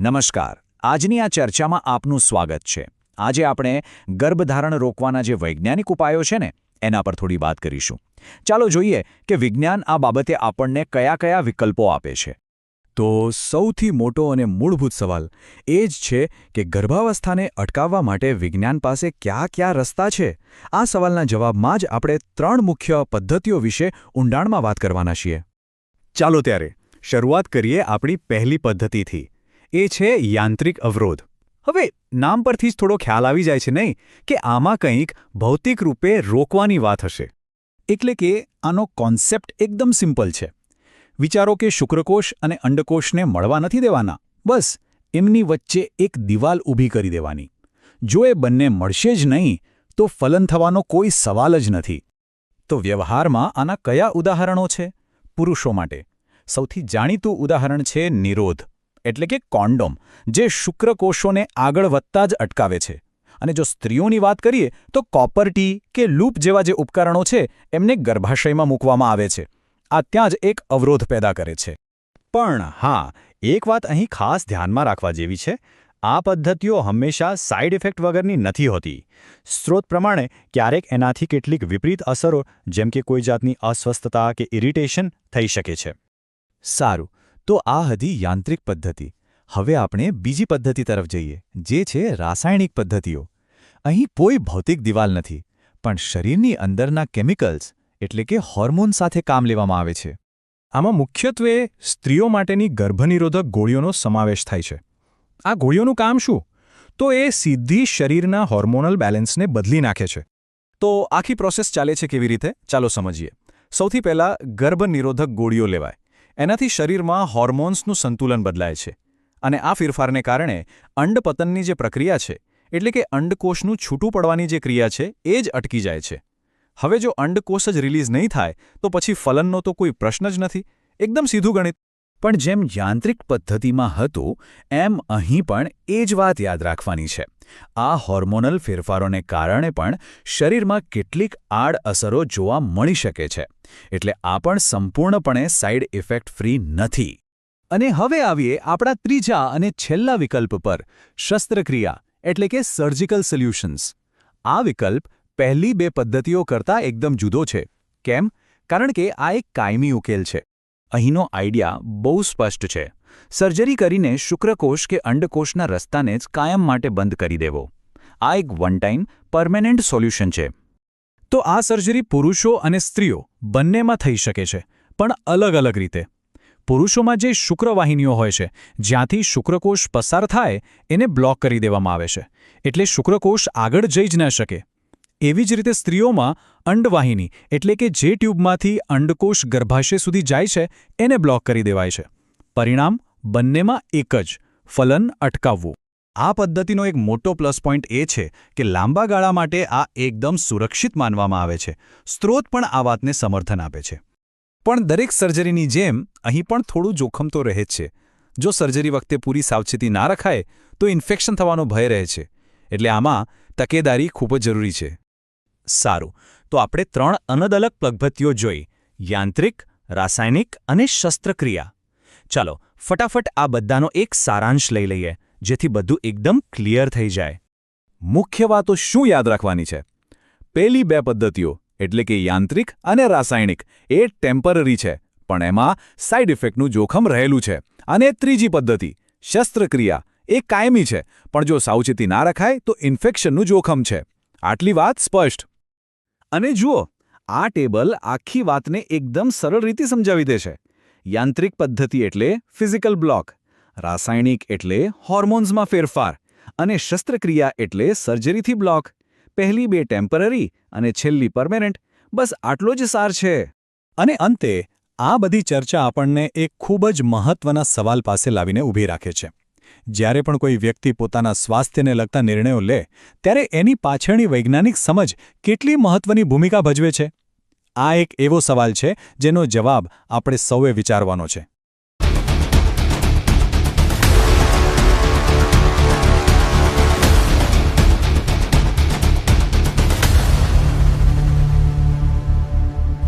નમસ્કાર. આજની આ ચર્ચામાં આપનું સ્વાગત છે. આજે આપણે ગર્ભધારણ રોકવાના જે વૈજ્ઞાનિક ઉપાયો છે ને એના પર થોડી વાત કરીશું. ચાલો જોઈએ કે વિજ્ઞાન આ બાબતે આપણને કયા કયા વિકલ્પો આપે છે. તો સૌથી મોટો અને મૂળભૂત સવાલ એ જ છે કે ગર્ભાવસ્થાને અટકાવવા માટે વિજ્ઞાન પાસે કયા રસ્તા છે. આ સવાલના જવાબમાં જ આપણે 3 મુખ્ય પદ્ધતિઓ વિશે ઊંડાણમાં વાત કરવાના છીએ. ચાલો ત્યારે શરૂઆત કરીએ આપણી પહેલી પદ્ધતિથી. એ છે યાંત્રિક અવરોધ. હવે નામ પરથી જ થોડો ખ્યાલ આવી જાય છે નહીં કે આમાં કંઈક ભૌતિક રૂપે રોકવાની વાત હશે. એટલે કે આનો કોન્સેપ્ટ એકદમ સિમ્પલ છે. વિચારો કે શુક્રકોષ અને અંડકોષને મળવા નથી દેવાના, બસ એમની વચ્ચે એક દિવાલ ઊભી કરી દેવાની. જો એ બંને મળશે જ નહીં તો ફલન થવાનો કોઈ સવાલ જ નથી. તો વ્યવહારમાં આના કયા ઉદાહરણો છે? પુરુષો માટે સૌથી જાણીતું ઉદાહરણ છે નિરોધ, એટલે કે કોન્ડોમ, જે શુક્રકોષોને આગળ વધતા જ અટકાવે છે. અને જો સ્ત્રીઓની વાત કરીએ તો કોપર ટી કે લૂપ જેવા જે ઉપકરણો છે એમને ગર્ભાશયમાં મૂકવામાં આવે છે. આ ત્યાં જ એક અવરોધ પેદા કરે છે. પણ હા, એક વાત અહીં ખાસ ધ્યાનમાં રાખવા જેવી છે. આ પદ્ધતિઓ હંમેશા સાઇડ ઇફેક્ટ વગરની નથી હોતી. સ્ત્રોત પ્રમાણે ક્યારેક એનાથી કેટલીક વિપરીત અસરો જેમ કે કોઈ જાતની અસ્વસ્થતા કે ઇરિટેશન થઈ શકે છે. સારું, તો આ હતી યાંત્રિક પદ્ધતિ. હવે આપણે બીજી પદ્ધતિ તરફ જઈએ, જે છે રાસાયણિક પદ્ધતિઓ. અહીં કોઈ ભૌતિક દિવાલ નથી, પણ શરીરની અંદરના કેમિકલ્સ એટલે કે હોર્મોન સાથે કામ લેવામાં આવે છે. આમાં મુખ્યત્વે સ્ત્રીઓ માટેની ગર્ભનિરોધક ગોળીઓનો સમાવેશ થાય છે. આ ગોળીઓનું કામ શું? તો એ સીધી શરીરના હોર્મોનલ બેલેન્સને બદલી નાખે છે. તો આખી પ્રોસેસ ચાલે છે કેવી રીતે? ચાલો સમજીએ. સૌથી પહેલાં ગર્ભનિરોધક ગોળીઓ લેવાય. એનાથી શરીરમાં હોર્મોન્સનું સંતુલન બદલાય છે. અને આ ફેરફારને કારણે અંડપતનની જે પ્રક્રિયા છે, એટલે કે અંડકોષનું છૂટું પડવાની જે ક્રિયા છે એ જ અટકી જાય છે. હવે જો અંડકોષ જ રિલીઝ નહીં થાય તો પછી ફલનનો તો કોઈ પ્રશ્ન જ નથી. એકદમ સીધું ગણિત. પણ જેમ યાંત્રિક પદ્ધતિમાં હતું એમ અહીં પણ એ જ વાત યાદ રાખવાની છે. આ હોર્મોનલ ફેરફારોને કારણે પણ શરીરમાં કેટલીક આડઅસરો જોવા મળી શકે છે. એટલે આ પણ સંપૂર્ણપણે સાઇડ ઇફેક્ટ ફ્રી નથી. અને હવે આવીએ આપણા ત્રીજા અને છેલ્લા વિકલ્પ પર, શસ્ત્રક્રિયા એટલે કે સર્જિકલ સોલ્યુશન્સ. આ વિકલ્પ પહેલી બે પદ્ધતિઓ કરતાં એકદમ જુદો છે. કેમ? કારણ કે આ એક કાયમી ઉકેલ છે. અહીંનો આઈડિયા બહુ સ્પષ્ટ છે. સર્જરી કરીને શુક્રકોષ કે અંડકોષના રસ્તાને જ કાયમ માટે બંધ કરી દેવો. આ એક વન ટાઈમ પરમેનન્ટ સોલ્યુશન છે. તો આ સર્જરી પુરુષો અને સ્ત્રીઓ બંનેમાં થઈ શકે છે, પણ અલગ અલગ રીતે. પુરુષોમાં જે શુક્રવાહિનીઓ હોય છે, જ્યાંથી શુક્રકોષ પસાર થાય એને બ્લોક કરી દેવામાં આવે છે, એટલે શુક્રકોષ આગળ જઈ જ ન શકે. એવી જ રીતે સ્ત્રીઓમાં અંડવાહિની એટલે કે જે ટ્યુબમાંથી અંડકોષ ગર્ભાશય સુધી જાય છે એને બ્લોક કરી દેવાય છે. પરિણામ બંનેમાં એક જ, ફલન અટકાવવું. આ પદ્ધતિનો એક મોટો પ્લસ પોઈન્ટ એ છે કે લાંબા ગાળા માટે આ એકદમ સુરક્ષિત માનવામાં આવે છે. સ્ત્રોત પણ આ વાતને સમર્થન આપે છે. પણ દરેક સર્જરીની જેમ અહીં પણ થોડું જોખમ તો રહે જ છે. જો સર્જરી વખતે પૂરી સાવચેતી ના રખાય તો ઇન્ફેક્શન થવાનો ભય રહે છે. એટલે આમાં તકેદારી ખૂબ જ જરૂરી છે. સારું, તો આપણે 3 અલગ-અલગ પદ્ધતિઓ જોઈ: યાંત્રિક, રાસાયણિક અને શસ્ત્રક્રિયા. ચાલો ફટાફટ આ બધાનો એક સારાંશ લઈ લઈએ, જેથી બધું એકદમ ક્લિયર થઈ જાય. મુખ્ય વાતો શું યાદ રાખવાની છે? પહેલી બે પદ્ધતિઓ એટલે કે યાંત્રિક અને રાસાયણિક એ ટેમ્પરરી છે, પણ એમાં સાઇડ ઇફેક્ટનું જોખમ રહેલું છે. અને ત્રીજી પદ્ધતિ શસ્ત્રક્રિયા એ કાયમી છે, પણ જો સાવચેતી ના રખાય તો ઇન્ફેક્શનનું જોખમ છે. આટલી વાત સ્પષ્ટ. અને જુઓ, આ ટેબલ આખી વાતને એકદમ સરળ રીતે સમજાવી દે છે. યાંત્રિક પદ્ધતિ એટલે ફિઝિકલ બ્લોક, રાસાયણિક એટલે હોર્મોન્સમાં ફેરફાર, અને શસ્ત્રક્રિયા એટલે સર્જરીથી બ્લોક. પહેલી બે ટેમ્પરરી અને છેલ્લી પરમેનન્ટ. બસ આટલો જ સાર છે. અને અંતે આ બધી ચર્ચા આપણને એક ખૂબ જ મહત્વના સવાલ પાસે લાવીને ઊભી રાખે છે. જ્યારે પણ કોઈ વ્યક્તિ પોતાના સ્વાસ્થ્યને લગતા નિર્ણયો લે ત્યારે એની પાછળની વૈજ્ઞાનિક સમજ કેટલી મહત્વની ભૂમિકા ભજવે છે? આ એક એવો સવાલ છે જેનો જવાબ આપણે સૌએ વિચારવાનો છે.